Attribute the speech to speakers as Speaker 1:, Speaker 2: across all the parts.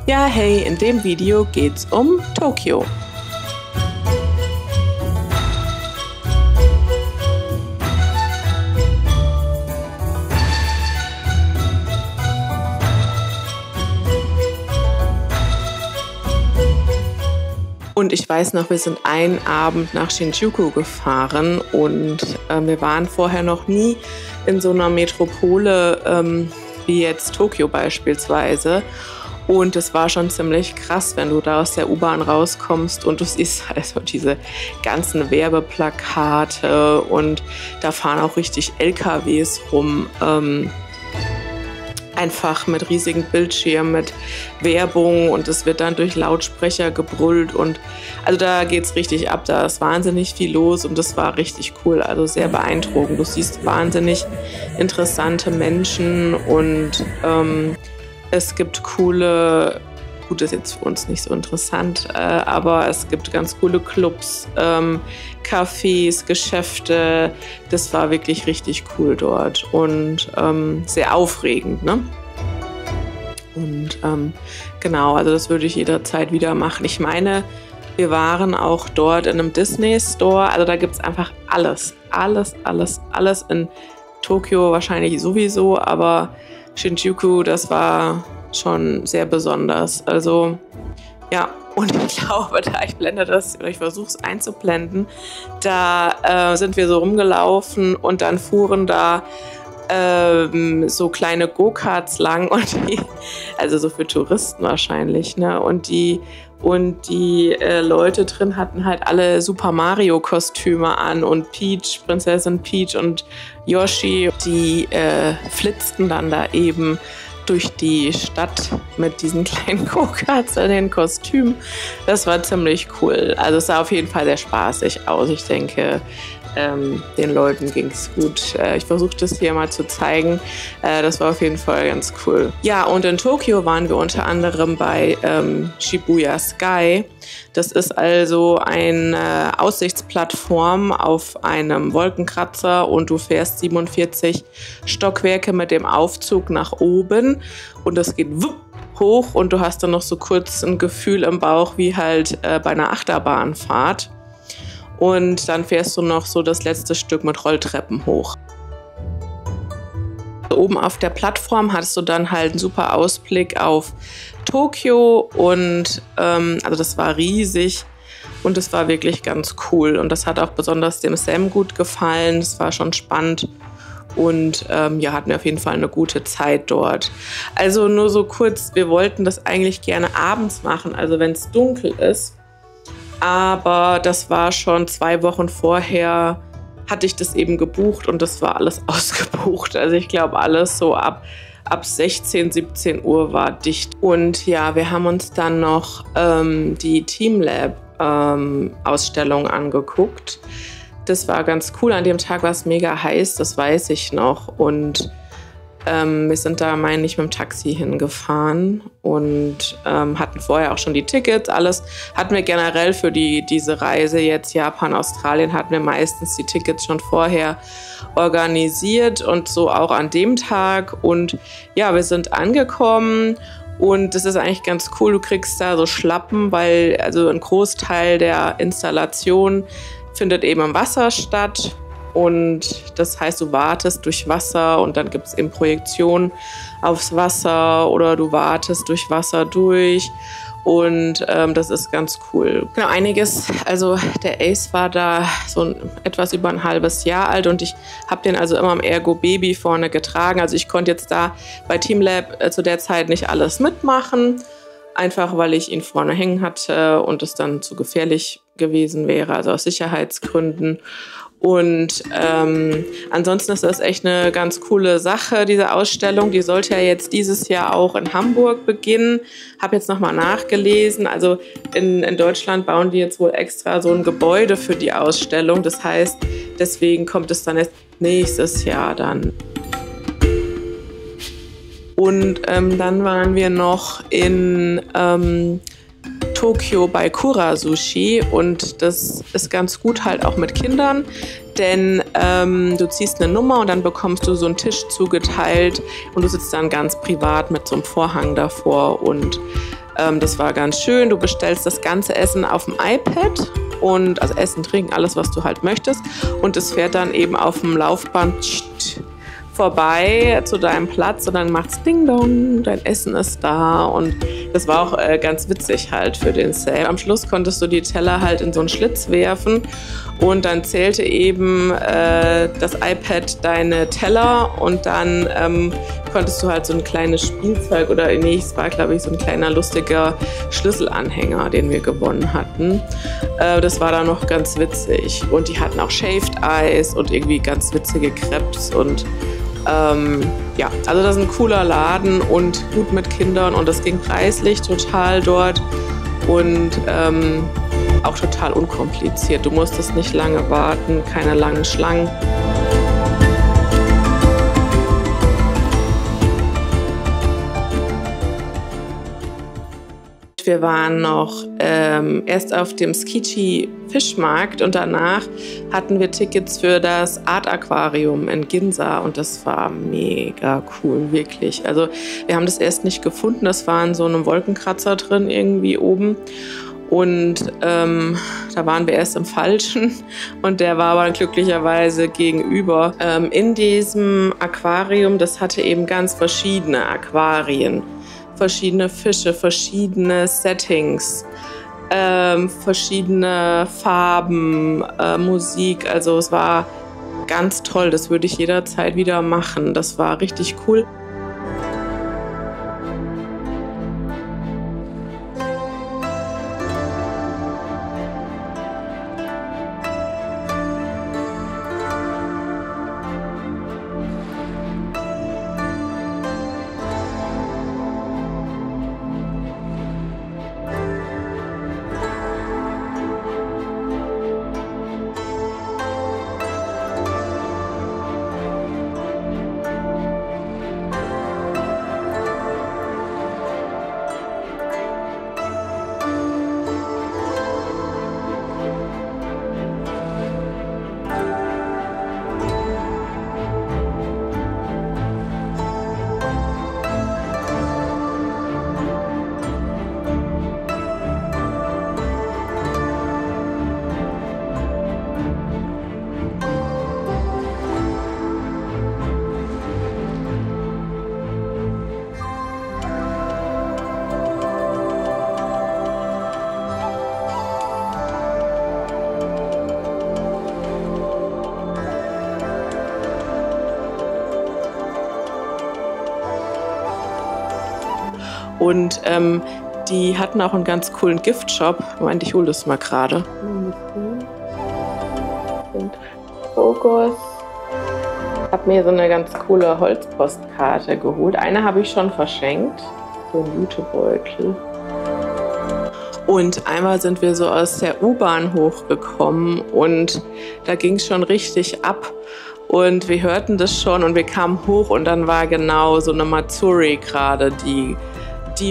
Speaker 1: Ja, hey, in dem Video geht's um Tokio. Und ich weiß noch, wir sind einen Abend nach Shinjuku gefahren und wir waren vorher noch nie in so einer Metropole wie jetzt Tokio beispielsweise. Und es war schon ziemlich krass, wenn du da aus der U-Bahn rauskommst und du siehst also diese ganzen Werbeplakate und da fahren auch richtig LKWs rum. Einfach mit riesigen Bildschirmen, mit Werbung und es wird dann durch Lautsprecher gebrüllt und also da geht's richtig ab, da ist wahnsinnig viel los und das war richtig cool, also sehr beeindruckend. Du siehst wahnsinnig interessante Menschen und es gibt coole, gut, das ist jetzt für uns nicht so interessant, aber es gibt ganz coole Clubs, Cafés, Geschäfte. Das war wirklich richtig cool dort und sehr aufregend, ne? Und genau, also das würde ich jederzeit wieder machen. Ich meine, wir waren auch dort in einem Disney Store, also da gibt es einfach alles in Tokio wahrscheinlich sowieso, aber Shinjuku, das war schon sehr besonders. Also ja, und ich glaube, ich blende das, oder ich versuche es einzublenden, da sind wir so rumgelaufen und dann fuhren da so kleine Go-Karts lang und die, also so für Touristen wahrscheinlich, ne? Und die Leute drin hatten halt alle Super Mario Kostüme an und Peach, Prinzessin Peach und Yoshi, die flitzten dann da eben durch die Stadt mit diesen kleinen Go-Karts in den Kostümen. Das war ziemlich cool. Also es sah auf jeden Fall sehr spaßig aus. Ich denke, den Leuten ging es gut. Ich versuche das hier mal zu zeigen. Das war auf jeden Fall ganz cool. Ja, und in Tokio waren wir unter anderem bei Shibuya Sky. Das ist also eine Aussichtsplattform auf einem Wolkenkratzer und du fährst 47 Stockwerke mit dem Aufzug nach oben und das geht wupp hoch und du hast dann noch so kurz ein Gefühl im Bauch wie halt bei einer Achterbahnfahrt. Und dann fährst du noch so das letzte Stück mit Rolltreppen hoch. Oben auf der Plattform hattest du dann halt einen super Ausblick auf Tokio und also das war riesig und es war wirklich ganz cool. Und das hat auch besonders dem Sam gut gefallen, es war schon spannend. Und ja, hatten wir auf jeden Fall eine gute Zeit dort. Also nur so kurz, wir wollten das eigentlich gerne abends machen, also wenn es dunkel ist. Aber das war schon 2 Wochen vorher, hatte ich das eben gebucht und das war alles ausgebucht. Also ich glaube, alles so ab 16, 17 Uhr war dicht. Und ja, wir haben uns dann noch die Teamlab-Ausstellung angeguckt. Das war ganz cool. An dem Tag war es mega heiß, das weiß ich noch. Und wir sind da, meine ich, mit dem Taxi hingefahren und hatten vorher auch schon die Tickets, alles. Hatten wir generell für diese Reise jetzt Japan, Australien, hatten wir meistens die Tickets schon vorher organisiert und so auch an dem Tag. Und ja, wir sind angekommen und das ist eigentlich ganz cool. Du kriegst da so Schlappen, weil also ein Großteil der Installation findet eben im Wasser statt. Und das heißt, du wartest durch Wasser und dann gibt es eben Projektionen aufs Wasser oder du wartest durch Wasser durch und das ist ganz cool. Genau, einiges, also der Ace war da so etwas über ein halbes Jahr alt und ich habe den also immer im Ergo Baby vorne getragen. Also ich konnte jetzt da bei Teamlab zu der Zeit nicht alles mitmachen, einfach weil ich ihn vorne hängen hatte und es dann zu gefährlich gewesen wäre, also aus Sicherheitsgründen. Und ansonsten ist das echt eine ganz coole Sache, diese Ausstellung. Die sollte ja jetzt dieses Jahr auch in Hamburg beginnen. Habe jetzt nochmal nachgelesen. Also in Deutschland bauen die jetzt wohl extra so ein Gebäude für die Ausstellung. Das heißt, deswegen kommt es dann erst nächstes Jahr dann. Und dann waren wir noch in Tokio bei Kura Sushi und das ist ganz gut halt auch mit Kindern, denn du ziehst eine Nummer und dann bekommst du so einen Tisch zugeteilt und du sitzt dann ganz privat mit so einem Vorhang davor und Das war ganz schön. Du bestellst das ganze Essen auf dem iPad und also Essen, Trinken, alles, was du halt möchtest. Und es fährt dann eben auf dem Laufband vorbei zu deinem Platz und dann macht's Ding Dong, dein Essen ist da. Und das war auch ganz witzig halt für den Sale. Am Schluss konntest du die Teller halt in so einen Schlitz werfen und dann zählte eben das iPad deine Teller und dann konntest du halt so ein kleines Spielzeug oder nee, es war glaube ich so ein kleiner lustiger Schlüsselanhänger, den wir gewonnen hatten. Das war dann noch ganz witzig und die hatten auch Shaved Ice und irgendwie ganz witzige Crepes und ja, also das ist ein cooler Laden und gut mit Kindern und das ging preislich total dort und auch total unkompliziert. Du musstest nicht lange warten, keine langen Schlangen. Wir waren noch erst auf dem Skiji Fischmarkt und danach hatten wir Tickets für das Art Aquarium in Ginza und das war mega cool, wirklich. Also wir haben das erst nicht gefunden, das war in so einem Wolkenkratzer drin irgendwie oben und da waren wir erst im Falschen und der war aber glücklicherweise gegenüber. In diesem Aquarium, das hatte eben ganz verschiedene Aquarien. Verschiedene Fische, verschiedene Settings, verschiedene Farben, Musik. Also es war ganz toll, das würde ich jederzeit wieder machen. Das war richtig cool. Und die hatten auch einen ganz coolen Giftshop. Moment, ich hole das mal gerade. Fokus. Ich habe mir so eine ganz coole Holzpostkarte geholt. Eine habe ich schon verschenkt. So ein Jutebeutel. Und einmal sind wir so aus der U-Bahn hochgekommen und da ging es schon richtig ab. Und wir hörten das schon und wir kamen hoch und dann war genau so eine Matsuri gerade, die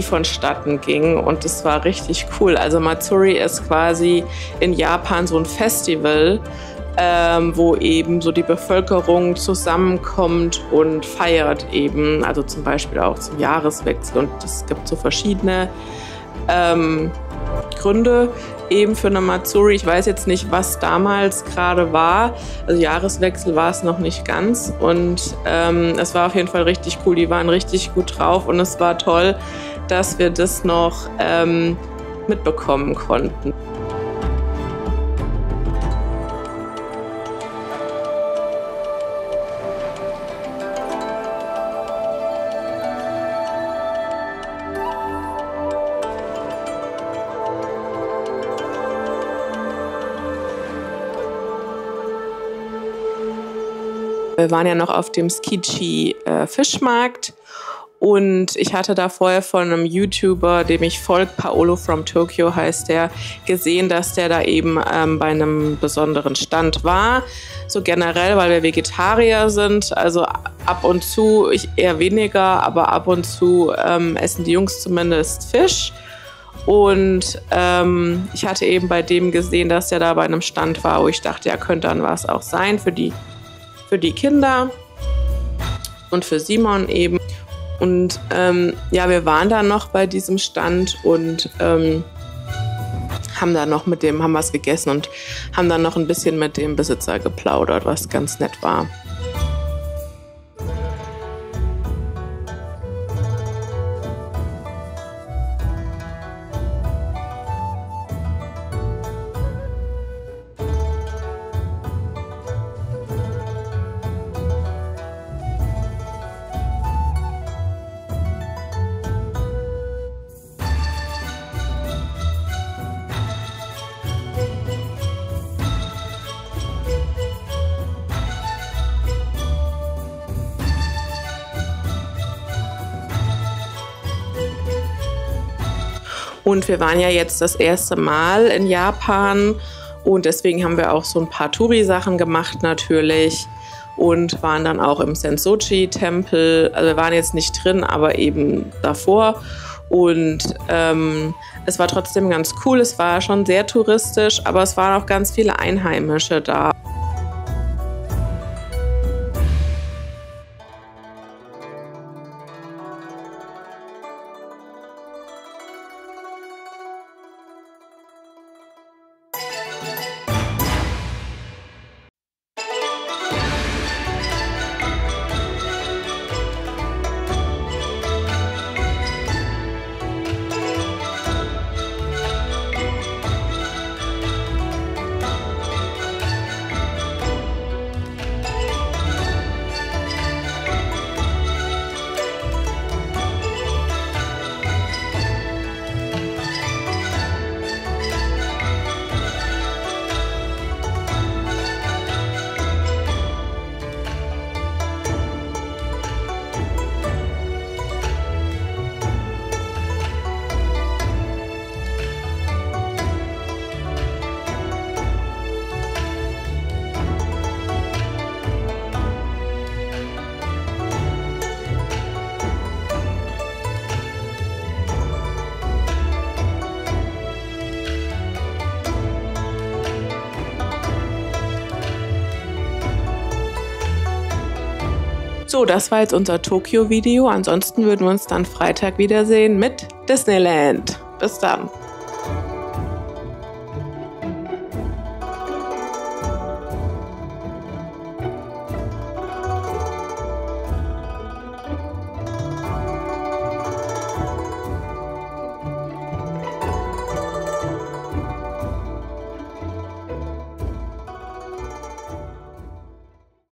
Speaker 1: vonstatten ging und das war richtig cool. Also Matsuri ist quasi in Japan so ein Festival, wo eben so die Bevölkerung zusammenkommt und feiert eben, also zum Beispiel auch zum Jahreswechsel und es gibt so verschiedene Gründe eben für eine Matsuri. Ich weiß jetzt nicht, was damals gerade war. Also Jahreswechsel war es noch nicht ganz und es war auf jeden Fall richtig cool. Die waren richtig gut drauf und es war toll, dass wir das noch mitbekommen konnten. Wir waren ja noch auf dem Skiji Fischmarkt und ich hatte da vorher von einem YouTuber, dem ich folge, Paolo from Tokyo heißt der, gesehen, dass der da eben bei einem besonderen Stand war. So generell, weil wir Vegetarier sind, also ab und zu, ich eher weniger, aber ab und zu essen die Jungs zumindest Fisch. Und ich hatte eben bei dem gesehen, dass der da bei einem Stand war, wo ich dachte, ja, könnte dann was auch sein für die Kinder und für Simon eben. Und ja, wir waren dann noch bei diesem Stand und haben dann noch haben was gegessen und haben dann noch ein bisschen mit dem Besitzer geplaudert, was ganz nett war. Und wir waren ja jetzt das erste Mal in Japan und deswegen haben wir auch so ein paar Touri-Sachen gemacht natürlich und waren dann auch im Sensoji-Tempel. Also wir waren jetzt nicht drin, aber eben davor. Und es war trotzdem ganz cool. Es war schon sehr touristisch, aber es waren auch ganz viele Einheimische da. So, das war jetzt unser Tokio-Video. Ansonsten würden wir uns dann Freitag wiedersehen mit Disneyland. Bis dann!